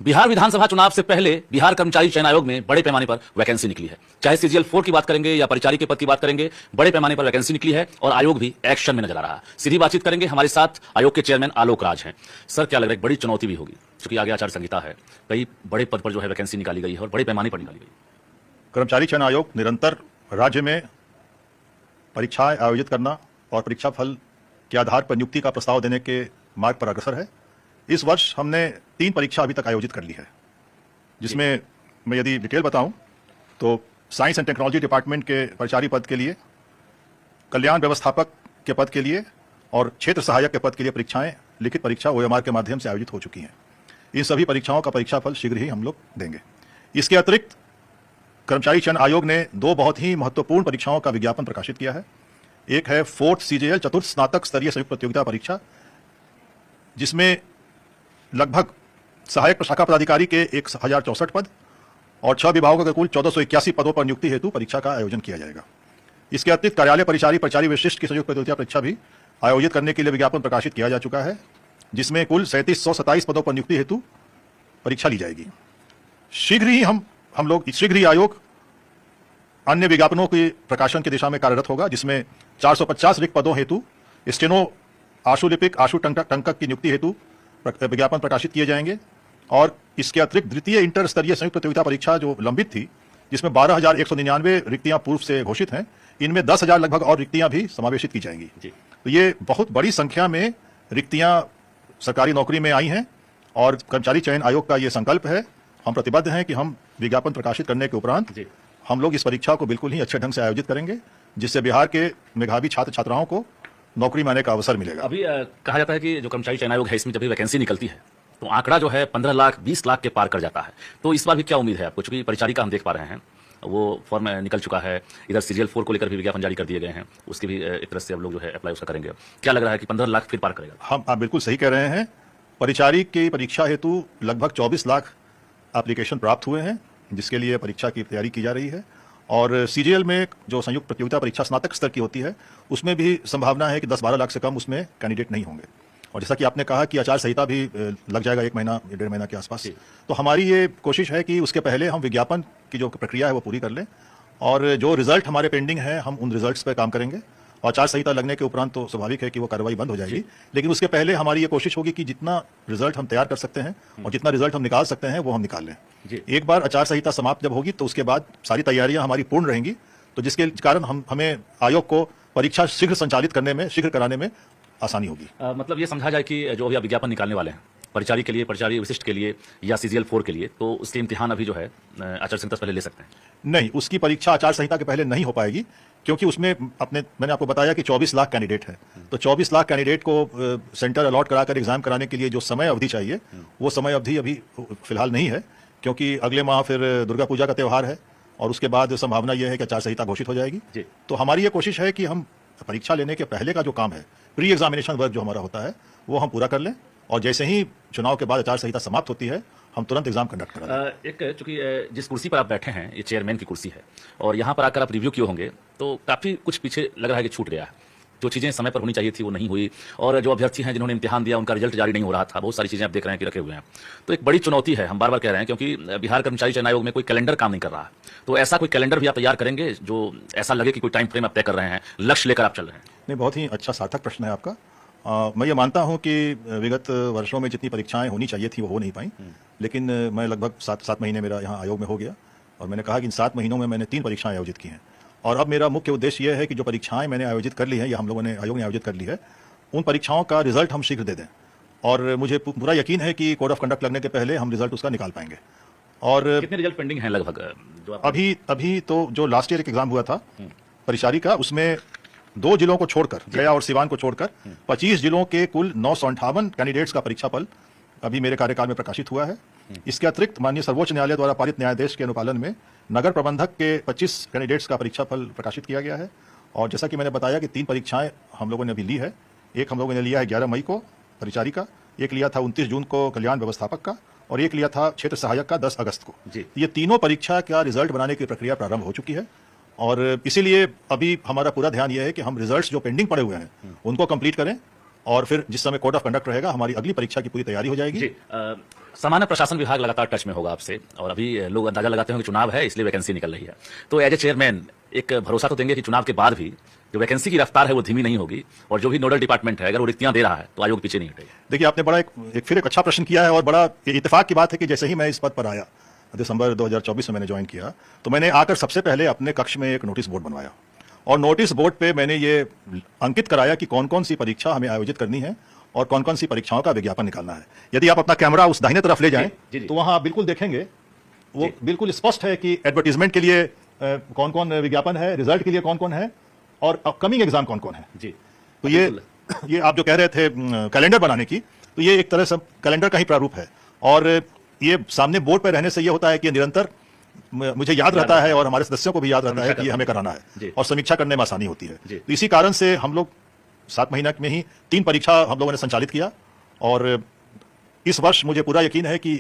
बिहार विधानसभा चुनाव से पहले बिहार कर्मचारी चयन आयोग में बड़े पैमाने पर वैकेंसी निकली है। चाहे सीजीएल 4 की बात करेंगे या परिचारी के पद की बात करेंगे, बड़े पैमाने पर वैकेंसी निकली है और आयोग भी एक्शन में नजर आ रहा है। सीधी बातचीत करेंगे, हमारे साथ आयोग के चेयरमैन आलोक राज हैं। सर, क्या लग रहा है, बड़ी चुनौती भी होगी क्योंकि आगे आचार संहिता है, कई बड़े पद पर जो है वैकेंसी निकाली गई है और बड़े पैमाने पर निकाली गई। कर्मचारी चयन आयोग निरंतर राज्य में परीक्षाएं आयोजित करना और परीक्षा फल के आधार पर नियुक्ति का प्रस्ताव देने के मार्ग पर अग्रसर है। इस वर्ष हमने 3 परीक्षा अभी तक आयोजित कर ली है, जिसमें मैं यदि डिटेल बताऊं तो साइंस एंड टेक्नोलॉजी डिपार्टमेंट के परिचारी पद के लिए, कल्याण व्यवस्थापक के पद के लिए और क्षेत्र सहायक के पद के लिए परीक्षाएं लिखित परीक्षा OMR के माध्यम से आयोजित हो चुकी हैं। इन सभी परीक्षाओं का परीक्षाफल शीघ्र ही हम लोग देंगे। इसके अतिरिक्त कर्मचारी चयन आयोग ने 2 बहुत ही महत्वपूर्ण परीक्षाओं का विज्ञापन प्रकाशित किया है। एक है 4th CJL चतुर्थ स्नातक स्तरीय संयुक्त प्रतियोगिता परीक्षा, जिसमें लगभग सहायक प्रशाखा पदाधिकारी के 1064 पद और 6 विभागों के कुल 1481 पदों पर नियुक्ति हेतु परीक्षा का आयोजन किया जाएगा। इसके अतिरिक्त कार्यालय परिचारी विशिष्ट की संयुक्त प्रतियोगिता परीक्षा भी आयोजित करने के लिए विज्ञापन प्रकाशित किया जा चुका है, जिसमें कुल 3727 पदों पर नियुक्ति हेतु परीक्षा ली जाएगी। शीघ्र ही आयोग अन्य विज्ञापनों के प्रकाशन की दिशा में कार्यरत होगा, जिसमें 450 रिक्त पदों हेतु स्टेनो, आशुलिपिक, आशु टंकक की नियुक्ति हेतु विज्ञापन प्रकाशित किए जाएंगे। और इसके अतिरिक्त द्वितीय इंटर स्तरीय संयुक्त प्रतियोगिता परीक्षा जो लंबित थी, जिसमें 12,199 रिक्तियां पूर्व से घोषित हैं, इनमें 10,000 लगभग और रिक्तियां भी समावेशित की जाएंगी। तो ये बहुत बड़ी संख्या में रिक्तियां सरकारी नौकरी में आई हैं और कर्मचारी चयन आयोग का ये संकल्प है, हम प्रतिबद्ध हैं कि हम विज्ञापन प्रकाशित करने के उपरांत हम लोग इस परीक्षा को बिल्कुल ही अच्छे ढंग से आयोजित करेंगे, जिससे बिहार के मेधावी छात्र छात्राओं को नौकरी में आने का अवसर मिलेगा। अभी कहा जाता है कि जो कर्मचारी चयन आयोग है, इसमें जब भी वैकेंसी निकलती है तो आंकड़ा जो है 15 लाख 20 लाख के पार कर जाता है। तो इस बार भी क्या उम्मीद है आपको? चूंकि परिचारी का हम देख पा रहे हैं वो फॉर्म निकल चुका है, इधर सीजीएल 4 को लेकर भी विज्ञापन जारी कर दिए गए हैं, उसकी भी एक तरह से अब लोग जो है अप्लाई उसका करेंगे। क्या लग रहा है कि 15 लाख फिर पार करेगा? हम आप बिल्कुल सही कह रहे हैं। परिचारी की परीक्षा हेतु लगभग 24 लाख एप्लीकेशन प्राप्त हुए हैं, जिसके लिए परीक्षा की तैयारी की जा रही है। और सीजीएल में जो संयुक्त प्रतियोगिता परीक्षा स्नातक स्तर की होती है, उसमें भी संभावना है कि 10-12 लाख से कम उसमें कैंडिडेट नहीं होंगे। और जैसा कि आपने कहा कि आचार संहिता भी लग जाएगा 1 महीना या 1.5 महीना के आसपास, तो हमारी ये कोशिश है कि उसके पहले हम विज्ञापन की जो प्रक्रिया है वो पूरी कर लें और जो रिजल्ट हमारे पेंडिंग है हम उन रिजल्ट्स पर काम करेंगे। और आचार संहिता लगने के उपरांत तो स्वाभाविक है कि वो कार्रवाई बंद हो जाएगी, लेकिन उसके पहले हमारी ये कोशिश होगी कि जितना रिजल्ट हम तैयार कर सकते हैं और जितना रिजल्ट हम निकाल सकते हैं वो हम निकाल लें। एक बार आचार संहिता समाप्त जब होगी तो उसके बाद सारी तैयारियां हमारी पूर्ण रहेंगी, तो जिसके कारण हमें आयोग को परीक्षा शीघ्र संचालित करने में, शीघ्र कराने में आसानी होगी। मतलब ये समझा जाए कि जो अभी आप विज्ञापन निकालने वाले हैं परिचारी के लिए, परिचारी विशिष्ट के लिए या सीजीएल 4 के लिए, तो उसके इम्तिहान अभी जो है आचार संहिता से पहले ले सकते हैं? नहीं, उसकी परीक्षा आचार संहिता के पहले नहीं हो पाएगी, क्योंकि उसमें मैंने आपको बताया कि 24 लाख कैंडिडेट है। तो 24 लाख कैंडिडेट को सेंटर अलॉट कराकर एग्जाम कराने के लिए जो समय अवधि चाहिए, वो समय अवधि अभी फिलहाल नहीं है, क्योंकि अगले माह फिर दुर्गा पूजा का त्यौहार है और उसके बाद संभावना यह है कि आचार संहिता घोषित हो जाएगी। तो हमारी ये कोशिश है कि हम परीक्षा लेने के पहले का जो काम है, प्री एग्जामिनेशन वर्क जो हमारा होता है, वो हम पूरा कर लें और जैसे ही चुनाव के बाद आचार संहिता समाप्त होती है हम तुरंत एग्जाम कंडक्ट करा दें। एक चूंकि जिस कुर्सी पर आप बैठे हैं ये चेयरमैन की कुर्सी है और यहाँ पर आकर आप रिव्यू किए होंगे, तो काफ़ी कुछ पीछे लग रहा है कि छूट गया है। जो चीज़ें समय पर होनी चाहिए थी वो नहीं हुई और जो अभ्यर्थी हैं जिन्होंने इम्तिहान दिया उनका रिजल्ट जारी नहीं हो रहा था, बहुत सारी चीज़ें आप देख रहे हैं कि रखे हुए हैं। तो एक बड़ी चुनौती है, हम बार बार कह रहे हैं, क्योंकि बिहार कर्मचारी चयन आयोग में कोई कैलेंडर काम नहीं कर रहा है। तो ऐसा कोई कैलेंडर भी आप तैयार करेंगे जो ऐसा लगे कि कोई टाइम फ्रेम आप तय कर रहे हैं, लक्ष्य लेकर आप चल रहे हैं? नहीं, बहुत ही अच्छा सार्थक प्रश्न है आपका। मैं ये मानता हूं कि विगत वर्षों में जितनी परीक्षाएं होनी चाहिए थी वो हो नहीं पाई, लेकिन मैं लगभग 7 महीने मेरा यहाँ आयोग में हो गया और मैंने कहा कि इन 7 महीनों में मैंने 3 परीक्षाएं आयोजित की हैं। और अब मेरा मुख्य उद्देश्य यह है कि जो परीक्षाएं मैंने आयोजित कर ली है या आयोग ने आयोजित कर ली है, उन परीक्षाओं का रिजल्ट हम शीघ्र दे दें। और मुझे पूरा यकीन है कि कोड ऑफ कंडक्ट लगने के पहले हम रिजल्ट उसका निकाल पाएंगे। और कितने रिजल्ट पेंडिंग हैं लगभग जो अभी तो जो लास्ट ईयर एक एग्जाम हुआ था परिचारी का, उसमें 2 जिलों को छोड़कर, गया और सिवान को छोड़कर 25 जिलों के कुल 958 कैंडिडेट्स का परीक्षाफल अभी मेरे कार्यकाल में प्रकाशित हुआ है। इसके अतिरिक्त माननीय सर्वोच्च न्यायालय द्वारा पारित न्यायादेश के अनुपालन में नगर प्रबंधक के 25 कैंडिडेट्स का परीक्षाफल प्रकाशित किया गया है। और जैसा कि मैंने बताया कि 3 परीक्षाएं हम लोगों ने अभी ली है। एक हम लोगों ने लिया है 11 मई को परिचारी का, एक लिया था 29 जून को कल्याण व्यवस्थापक का और एक लिया था क्षेत्र सहायक का 10 अगस्त को। ये तीनों परीक्षा का रिजल्ट बनाने की प्रक्रिया प्रारंभ हो चुकी है और इसीलिए अभी हमारा पूरा ध्यान यह है कि हम रिजल्ट्स जो पेंडिंग पड़े हुए हैं उनको कंप्लीट करें और फिर जिस समय कोड ऑफ कंडक्ट रहेगा हमारी अगली परीक्षा की पूरी तैयारी हो जाएगी। जी सामान्य प्रशासन विभाग लगातार टच में होगा आपसे, और अभी लोग अंदाजा लगाते हैं कि चुनाव है इसलिए वैकेंसी निकल रही है, तो एज ए चेयरमैन एक भरोसा तो देंगे कि चुनाव के बाद भी जो वैकेंसी की रफ्तार है वो धीमी नहीं होगी, और जो भी नोडल डिपार्टमेंट है अगर वो रिक्तियां दे रहा है तो आयोग पीछे नहीं हटेगा। देखिए, आपने बड़ा फिर एक अच्छा प्रश्न किया है, और बड़ा इत्तेफाक की बात है कि जैसे ही मैं इस पद पर आया, दिसंबर 2024 में मैंने ज्वाइन किया, तो मैंने आकर सबसे पहले अपने कक्ष में एक नोटिस बोर्ड बनवाया, और नोटिस बोर्ड पे मैंने ये अंकित कराया कि कौन कौन सी परीक्षा हमें आयोजित करनी है और कौन कौन सी परीक्षाओं का विज्ञापन निकालना है। यदि आप अपना कैमरा उस दाहिने तरफ ले जाएं तो वहां आप बिल्कुल देखेंगे वो बिल्कुल स्पष्ट है कि एडवर्टीजमेंट के लिए कौन कौन विज्ञापन है, रिजल्ट के लिए कौन कौन है, और अपकमिंग एग्जाम कौन कौन है। जी, तो ये आप जो कह रहे थे कैलेंडर बनाने की, तो ये एक तरह से कैलेंडर का ही प्रारूप है, और ये सामने बोर्ड पर रहने से ये होता है कि निरंतर मुझे याद रहता है और हमारे सदस्यों को भी याद रहता है कि ये हमें कराना है, और समीक्षा करने में आसानी होती है। तो इसी कारण से हम लोग 7 महीने में ही 3 परीक्षा हम लोगों ने संचालित किया, और इस वर्ष मुझे पूरा यकीन है कि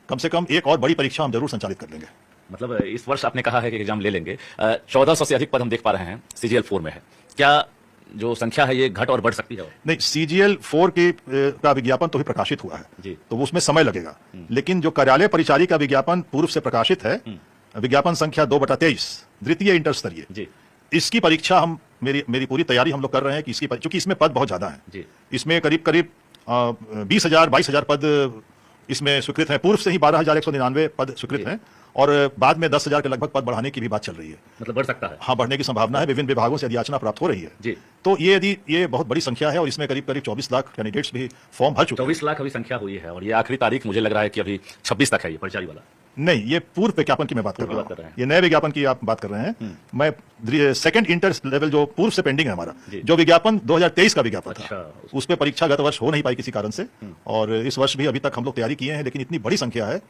कम से कम एक और बड़ी परीक्षा हम जरूर संचालित कर लेंगे। मतलब इस वर्ष आपने कहा है कि एग्जाम ले लेंगे। 1400 से अधिक पद हम देख पा रहे हैं CGL 4 में है, क्या जो संख्या है ये घट और बढ़ सकती है? नहीं, CGL 4 का विज्ञापन तो भी प्रकाशित हुआ है जी, तो उसमें समय लगेगा, लेकिन जो कार्यालय परिचारी का विज्ञापन पूर्व से प्रकाशित है, विज्ञापन संख्या 2/23 द्वितीय इंटर स्तरीय, इसकी परीक्षा हम मेरी पूरी तैयारी हम लोग कर रहे हैं कि इसकी, क्योंकि इसमें पद बहुत ज्यादा है, इसमें करीब 20,000-22,000 पद इसमें स्वीकृत है। पूर्व से ही 12,199 पद स्वीकृत हैं, और बाद में 10,000 के लगभग पद बढ़ाने की भी बात चल रही है। मतलब बढ़ सकता है? हाँ, बढ़ने की संभावना है, विभिन्न विभागों से याचना प्राप्त हो रही है जी। तो ये बहुत बड़ी संख्या है, और इसमें करीब 24 लाख कैंडिडेट्स भी फॉर्म भर चुके हैं। 24 लाख अभी संख्या हुई है, और ये आखिरी तारीख मुझे लग रहा है कि अभी 26 तक है ये परिचारी वाला। नहीं, ये पूर्व विज्ञापन की मैं बात कर रहा हूँ, ये नए विज्ञापन की आप बात कर रहे हैं। मैं सेकंड इंटर लेवल जो पूर्व से पेंडिंग है हमारा, जो विज्ञापन 2023 का विज्ञापन था, उस पर परीक्षा गत वर्ष हो नहीं पाई किसी कारण से, और इस वर्ष भी अभी तक हम लोग तैयारी किए हैं, लेकिन इतनी बड़ी संख्या है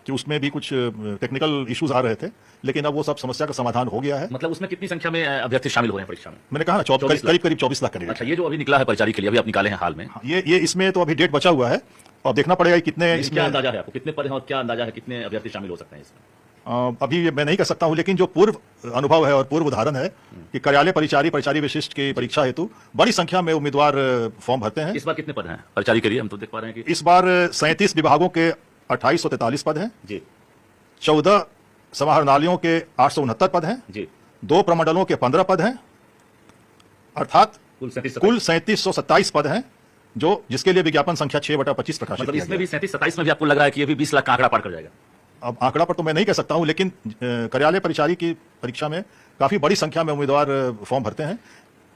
कि उसमें भी कुछ टेक्निकल इश्यूज आ रहे थे, लेकिन अब वो सब समस्या का समाधान हो गया है। मतलब उसमें कितनी संख्या में अभ्यर्थी शामिल हुए हैं परीक्षा में? मैंने कहा ना, करीब 24 लाख कैंडिडेट। अच्छा, ये जो अभी निकला है परिचारी के लिए, अभी आप निकाले हैं हाल में, ये इसमें तो अभी डेट बचा हुआ है, और देखना पड़ेगा कितने इसमें। क्या अंदाजा है आपको, कितने पद हैं और क्या अंदाजा है कितने अभ्यर्थी शामिल हो सकते हैं इसमें? अभी मैं नहीं कह सकता हूं, लेकिन जो पूर्व अनुभव है और पूर्व उदाहरण है कि कार्यालय परिचारी विशिष्ट की परीक्षा हेतु बड़ी संख्या में उम्मीदवार फॉर्म भरते हैं। इस बार कितने पद हैं परिचारी के लिए? हम तो देख पा रहे हैं कि इस बार 37 विभागों के 2843 पद हैं जी, 14 समाहरणालयों के 869 पद हैं जी, 2 प्रमंडलों के 15 पद हैं, अर्थात कुल 3727 पद हैं, जो जिसके लिए विज्ञापन संख्या 6/25 प्रकाशित मतलब इसमें भी 37-27 में भी आपको लग रहा है कि ये भी 20 लाख का आंकड़ा पार कर जाएगा? अब आंकड़ा पर तो मैं नहीं कह सकता हूं, लेकिन कार्यालय परिचारी की परीक्षा में काफी बड़ी संख्या में उम्मीदवार फॉर्म भरते हैं।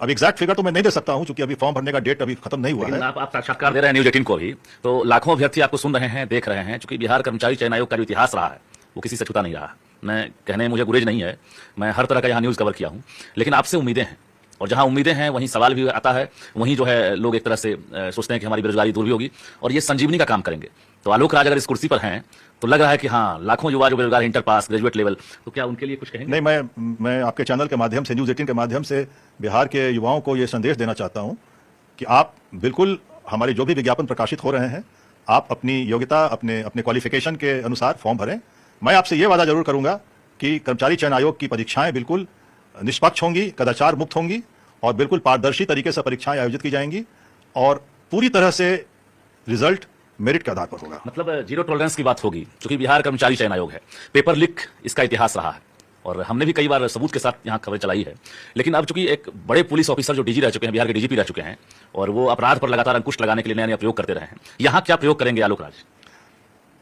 अब एग्जैक्ट फिगर तो मैं नहीं दे सकता हूं, क्योंकि अभी फॉर्म भरने का डेट अभी खत्म नहीं हुआ है। आप साक्षात्कार दे रहे हैं न्यूज 18 को भी, तो लाखों अभ्यर्थी आपको सुन रहे हैं, देख रहे हैं। चूंकि बिहार कर्मचारी चयन आयोग का जो इतिहास रहा है वो किसी से छूटा नहीं रहा। मैं कहने मुझे गुरेज नहीं है, मैं हर तरह का यहाँ न्यूज कवर किया हूँ, लेकिन आपसे उम्मीदें हैं, और जहां उम्मीदें हैं वहीं सवाल भी आता है, वहीं जो है लोग एक तरह से सोचते हैं कि हमारी बेरोजगारी दूर भी होगी और ये संजीवनी का काम करेंगे। तो आलोक राज अगर इस कुर्सी पर हैं तो लग रहा है कि हाँ, लाखों युवा जो बेरोजगार इंटर पास ग्रेजुएट लेवल, तो क्या उनके लिए कुछ कहेंगे? नहीं, मैं आपके चैनल के माध्यम से, न्यूज 18 के माध्यम से बिहार के युवाओं को ये संदेश देना चाहता हूं कि आप बिल्कुल हमारे जो भी विज्ञापन प्रकाशित हो रहे हैं, आप अपनी योग्यता, अपने क्वालिफिकेशन के अनुसार फॉर्म भरें। मैं आपसे ये वादा जरूर करूंगा कि कर्मचारी चयन आयोग की परीक्षाएं बिल्कुल निष्पक्ष होंगी, कदाचार मुक्त होंगी, और बिल्कुल पारदर्शी तरीके से परीक्षाएं आयोजित की जाएंगी, और पूरी तरह से रिजल्ट मेरिट के आधार पर होगा। मतलब जीरो टॉलरेंस की बात होगी, क्योंकि बिहार कर्मचारी चयन आयोग है, पेपर लीक इसका इतिहास रहा है, और हमने भी कई बार सबूत के साथ यहाँ खबरें चलाई है। लेकिन अब चूंकि एक बड़े पुलिस ऑफिसर जो डीजी रह चुके हैं, बिहार के डीजीपी रह चुके हैं, और वो अपराध पर लगातार अंकुश लगाने के लिए नया नया प्रयोग करते रहे हैं, यहाँ क्या प्रयोग करेंगे आलोक राज?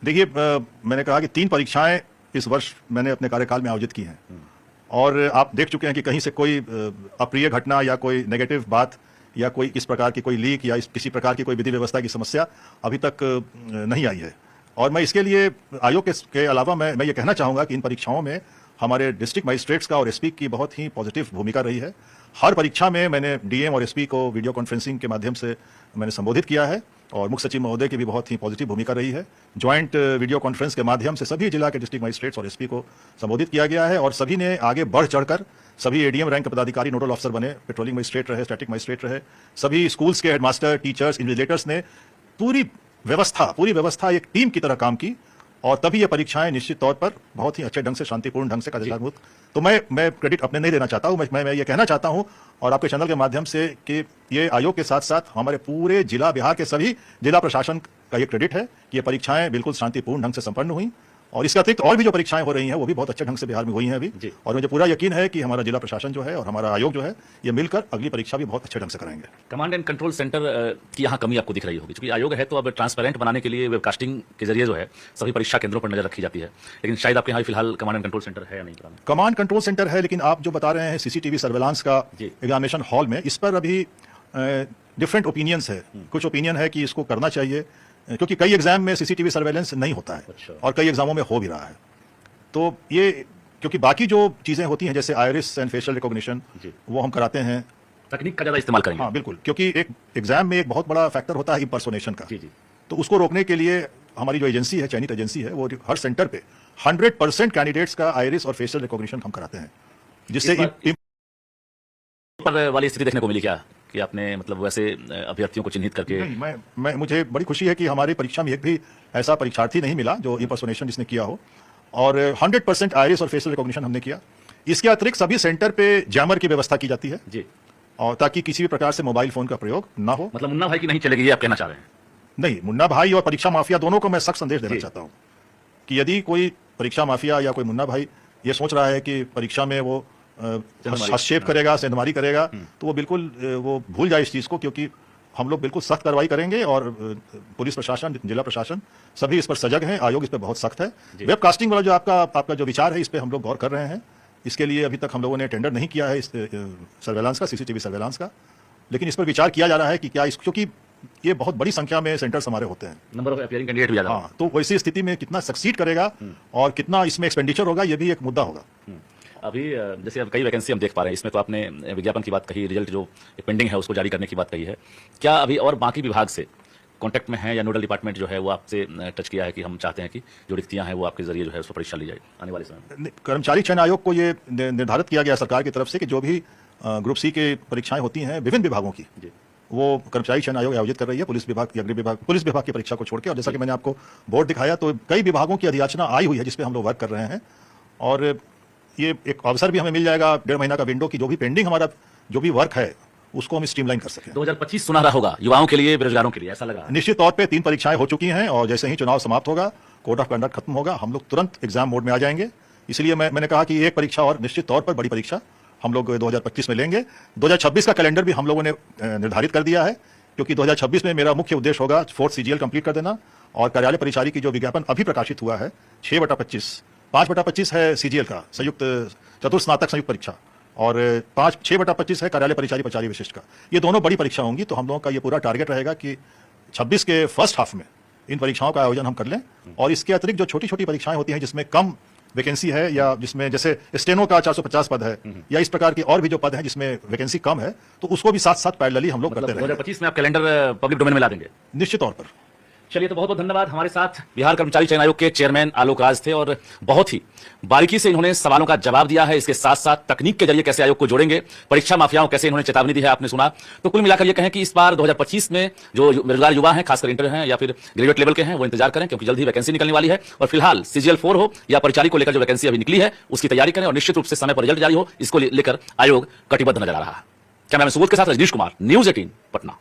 देखिए, मैंने कहा कि 3 परीक्षाएं इस वर्ष मैंने अपने कार्यकाल में आयोजित की हैं, और आप देख चुके हैं कि कहीं से कोई अप्रिय घटना या कोई नेगेटिव बात या कोई इस प्रकार की कोई लीक या किसी प्रकार की कोई विधि व्यवस्था की समस्या अभी तक नहीं आई है। और मैं इसके लिए आयोग के अलावा मैं ये कहना चाहूँगा कि इन परीक्षाओं में हमारे डिस्ट्रिक्ट मजिस्ट्रेट्स का और एसपी की बहुत ही पॉजिटिव भूमिका रही है। हर परीक्षा में मैंने डीएम और एसपी को वीडियो कॉन्फ्रेंसिंग के माध्यम से मैंने संबोधित किया है, और मुख्य सचिव महोदय की भी बहुत ही पॉजिटिव भूमिका रही है। ज्वाइंट वीडियो कॉन्फ्रेंस के माध्यम से सभी जिला के डिस्ट्रिक्ट मजिस्ट्रेट्स और एसपी को संबोधित किया गया है, और सभी ने आगे बढ़ चढ़कर, सभी एडीएम रैंक के पदाधिकारी नोडल ऑफिसर बने, पेट्रोलिंग मजिस्ट्रेट रहे, स्टैटिक मजिस्ट्रेट रहे, सभी स्कूल्स के हेडमास्टर, टीचर्स, इन्विजिलेटर्स ने पूरी व्यवस्था एक टीम की तरह काम की, और तभी ये परीक्षाएं निश्चित तौर पर बहुत ही अच्छे ढंग से, शांतिपूर्ण ढंग से, कदाचारमुक्त। तो मैं क्रेडिट अपने नहीं देना चाहता हूं, मैं ये कहना चाहता हूं और आपके चैनल के माध्यम से कि ये आयोग के साथ साथ हमारे पूरे जिला, बिहार के सभी जिला प्रशासन का ये क्रेडिट है कि ये परीक्षाएं बिल्कुल शांतिपूर्ण ढंग से संपन्न हुई। और इसके अतिरिक्त और भी जो परीक्षाएं हो रही हैं वो भी बहुत अच्छे ढंग से बिहार में हुई हैं अभी। और मुझे पूरा यकीन है कि हमारा जिला प्रशासन जो है और हमारा आयोग जो है ये मिलकर अगली परीक्षा भी बहुत अच्छे ढंग से कराएंगे। कमांड एंड कंट्रोल सेंटर की यहाँ कमी आपको दिख रही होगी, क्योंकि आयोग है तो अब ट्रांसपेरेंट बनाने के लिए वेबकास्टिंग के जरिए जो है सभी परीक्षा केंद्रों पर नजर रखी जाती है, लेकिन शायद आपके यहाँ फिलहाल कमांड एंड कंट्रोल सेंटर है या नहीं? कमांड कंट्रोल सेंटर है, लेकिन आप जो बता रहे हैं सीसीटीवी सर्वेलांस का एग्जामिनेशन हॉल में, इस पर अभी डिफरेंट ओपिनियंस है। कुछ ओपिनियन है कि इसको करना चाहिए क्योंकि कई एग्जाम में सीसीटीवी सर्वेलेंस नहीं होता है और कई एग्जामों में हो भी रहा है। तो ये क्योंकि बाकी जो चीजें होती हैं जैसे आयरिस एंड फेशियल रिकॉग्निशन वो हम कराते हैं, तकनीक का ज्यादा इस्तेमाल करेंगे। हाँ बिल्कुल, क्योंकि एक एग्जाम में एक बहुत बड़ा फैक्टर होता है इंपर्सोनेशन का। तो उसको रोकने के लिए हमारी जो एजेंसी है, चयनित एजेंसी है, वो हर सेंटर पे 100% कैंडिडेट्स का आयरिस और फेशियल रिकॉग्निशन हम कराते हैं, जिससे वाली स्थिति देखने को मिली क्या कि आपने मतलब वैसे अभ्यर्थियों को चिन्हित करके? मैं मुझे बड़ी खुशी है कि हमारी परीक्षा में एक भी ऐसा परीक्षार्थी नहीं मिला जो इंपर्सोनेशन जिसने किया हो, और 100% आयरिस और फेशियल रिकॉग्निशन हमने किया। इसके अतिरिक्त सभी सेंटर पे जैमर की व्यवस्था की जाती है जी, और ताकि किसी भी प्रकार से मोबाइल फोन का प्रयोग ना हो। मतलब मुन्ना भाई की नहीं चलेगी, ये आप कहना चाह रहे हैं? नहीं, मुन्ना भाई और परीक्षा माफिया दोनों को मैं सख्त संदेश देना चाहता हूं कि यदि कोई परीक्षा माफिया या कोई मुन्ना भाई ये सोच रहा है कि परीक्षा में वो हस्तक्षेप करेगा, सेंधमारी करेगा, तो वो बिल्कुल वो भूल जाए इस चीज को, क्योंकि हम लोग बिल्कुल सख्त कार्रवाई करेंगे और पुलिस प्रशासन, जिला प्रशासन सभी इस पर सजग हैं। आयोग इस पर बहुत सख्त है। वेबकास्टिंग वाला जो आपका जो विचार है, इस पर हम लोग गौर कर रहे हैं। इसके लिए अभी तक हम लोगों ने टेंडर नहीं किया है इस सर्वेलांस का, सीसीटीवी सर्वेलांस का, लेकिन इस पर विचार किया जा रहा है कि क्या क्योंकि ये बहुत बड़ी संख्या में सेंटर्स हमारे होते हैं, नंबर ऑफ अपीयरिंग कैंडिडेट भी ज्यादा। हाँ, तो वैसी स्थिति में कितना सक्सीड करेगा और कितना इसमें एक्सपेंडिचर होगा, ये भी एक मुद्दा होगा। अभी जैसे अब कई वैकेंसी हम देख पा रहे हैं, इसमें तो आपने विज्ञापन की बात कही, रिजल्ट जो पेंडिंग है उसको जारी करने की बात कही है। क्या अभी और बाकी विभाग से कांटेक्ट में है या नोडल डिपार्टमेंट जो है वो आपसे टच किया है कि हम चाहते हैं कि जो रिक्तियां हैं वो आपके जरिए जो है उस पर परीक्षा ली जाए आने वाले समय में? कर्मचारी चयन आयोग को ये निर्धारित किया गया सरकार की तरफ से कि जो भी ग्रुप सी के परीक्षाएं होती हैं विभिन्न विभागों की, वो कर्मचारी चयन आयोग आयोजित कर रही है, पुलिस विभाग, पुलिस विभाग की परीक्षा को छोड़ के। और जैसा कि मैंने आपको बोर्ड दिखाया, तो कई विभागों की अधियाचना आई हुई है जिसपे हम लोग वर्क कर रहे हैं, और ये एक अवसर भी हमें मिल जाएगा 1.5 महीना का विंडो की जो भी पेंडिंग हमारा जो भी वर्क है उसको हम स्ट्रीमलाइन कर सकें। 2025 सुनहरा होगा युवाओं के लिए, बेरोजगारों के लिए, ऐसा लगा? निश्चित तौर पे 3 परीक्षाएं हो चुकी हैं और जैसे ही चुनाव समाप्त होगा, कोड ऑफ कंडक्ट खत्म होगा, हम लोग तुरंत एग्जाम मोड में आ जाएंगे। इसलिए मैंने कहा कि एक परीक्षा और निश्चित तौर पर बड़ी परीक्षा हम लोग 2025 में लेंगे। 2026 का कैलेंडर भी हम लोगों ने निर्धारित कर दिया है, क्योंकि 2026 में मेरा मुख्य उद्देश्य होगा 4th CGL कंप्लीट कर देना, और कार्यालय परिचारी की जो विज्ञापन अभी प्रकाशित हुआ है 6/25, 5/25 है CGL का संयुक्त चतुर्स्नातक संयुक्त परीक्षा, और 6/25 है कार्यालय परिचारी प्राचार्य विशिष्ट का। ये दोनों बड़ी परीक्षा होंगी, तो हम लोगों का ये पूरा टारगेट रहेगा कि 26 के फर्स्ट हाफ में इन परीक्षाओं का आयोजन हम कर लें। और इसके अतिरिक्त जो छोटी छोटी परीक्षाएं होती हैं जिसमें कम वैकेंसी है, या जिसमें जैसे स्टेनो का 450 पद है, या इस प्रकार के और भी जो पद हैं जिसमें वैकेंसी कम है, तो उसको भी साथ साथ पैरेलली हम लोग करते रहेंगे। 2025 में आप कैलेंडर पब्लिक डोमेन में ला देंगे? निश्चित तौर पर। चलिए, तो बहुत बहुत धन्यवाद। हमारे साथ बिहार कर्मचारी चयन आयोग के चेयरमैन आलोक राज थे, और बहुत ही बारीकी से इन्होंने सवालों का जवाब दिया है। इसके साथ साथ तकनीक के जरिए कैसे आयोग को जोड़ेंगे, परीक्षा माफियाओं कैसे इन्होंने चेतावनी दी है, आपने सुना। तो कुल मिलाकर ये कहें कि इस बार 2025 में जो बेरोजगार युवा हैं, खासकर इंटर हैं या फिर ग्रेजुएट लेवल के हैं, वो इंतजार करें, क्योंकि जल्द ही वैकेंसी निकलने वाली है। और फिलहाल CGL 4 हो या परिचारी को लेकर जो वैकेंसी अभी निकली है उसकी तैयारी करें, और निश्चित रूप से समय पर रिजल्ट जारी हो, इसको लेकर आयोग कटिबद्ध नजर आ रहा है। कैमरामैन सुबोध के साथ रजनीश कुमार, News 18 पटना।